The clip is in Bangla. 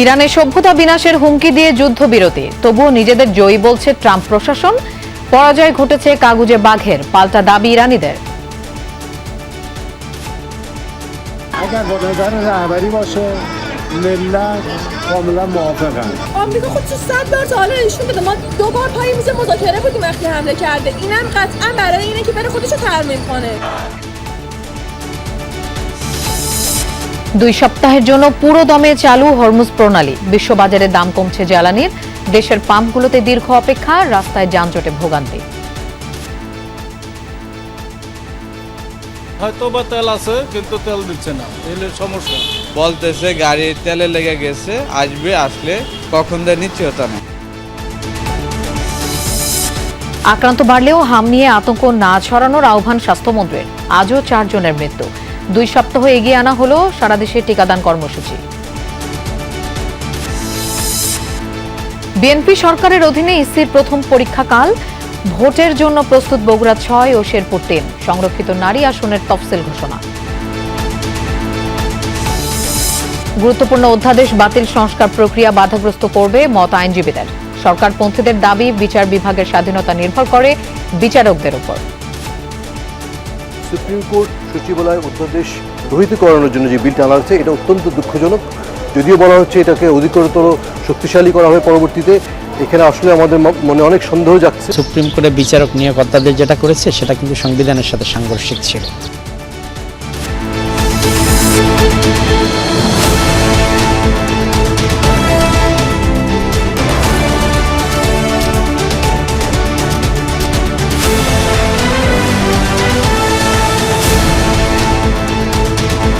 ইরানের সভ্যতা বিনাশের হুমকি দিয়ে যুদ্ধবিরতি, তবুও নিজেদের জয়ী বলছে ট্রাম্প প্রশাসন। পরাজয় ঘটেছে কাগুজে বাঘের, পাল্টা দাবি ইরানিদের। اگر با نظر رهبری باشه ملت کاملا موافقن. آمریکا خود تو 100 بار تا حالا نشون داده ما 2 بار پای میز مذاکره بودیم وقتی حمله کرده. اینم قطعا برای اینه که بره خودشو ترمیم کنه. 2 সপ্তাহের জন্য পুরো দমে চালু হরমুজ প্রণালী। বিশ্ববাজারে দাম কমছে জ্বালানির, দেশের পাম্পগুলোতে দীর্ঘ অপেক্ষা, রাস্তায় যানজটে ভোগান্তি। হয়তো বা তেল আছে কিন্তু তেল দিচ্ছে না, এলে সমস্যা। বলতেছে গাড়ি তেলে লেগে গেছে, আসবে, আসলে কখন দেয় নিশ্চয়তা নেই। আক্রান্ত বাড়লেও হাম নিয়ে আতঙ্ক না ছড়ানোর আহ্বান স্বাস্থ্যমন্ত্রীর। আজও 4 জনের মৃত্যু। 2 সপ্তাহ এগিয়ে আনা হলো সারা দেশে টিকাদান কর্মসূচি। বিএনপি সরকারের অধীনে ইসির প্রথম পরীক্ষাকাল। ভোটের জন্য প্রস্তুত বগুড়া 6 ও শেরপুর 3। সংরক্ষিত নারী আসনের তফসিল ঘোষণা। গুরুত্বপূর্ণ অধ্যাদেশ বাতিল সংস্কার প্রক্রিয়া বাধাগ্রস্ত করবে মত আইনজীবীদের। সরকারপন্থীদের দাবি, বিচার বিভাগের স্বাধীনতা নির্ভর করে বিচারকদের উপর। সুপ্রিম কোর্ট সচিবালয় অধ্যাদেশ রহিত করানোর জন্য যে বিলটা আনা হচ্ছে, এটা অত্যন্ত দুঃখজনক। যদিও বলা হচ্ছে এটাকে অধিকতর শক্তিশালী করা হবে পরবর্তীতে, এখানে আসলে আমাদের মনে অনেক সন্দেহ যাচ্ছে। সুপ্রিম কোর্টের বিচারক নিয়োগ অধ্যাদেশ যেটা করেছে সেটা কিন্তু সংবিধানের সাথে সাংঘর্ষিক ছিল।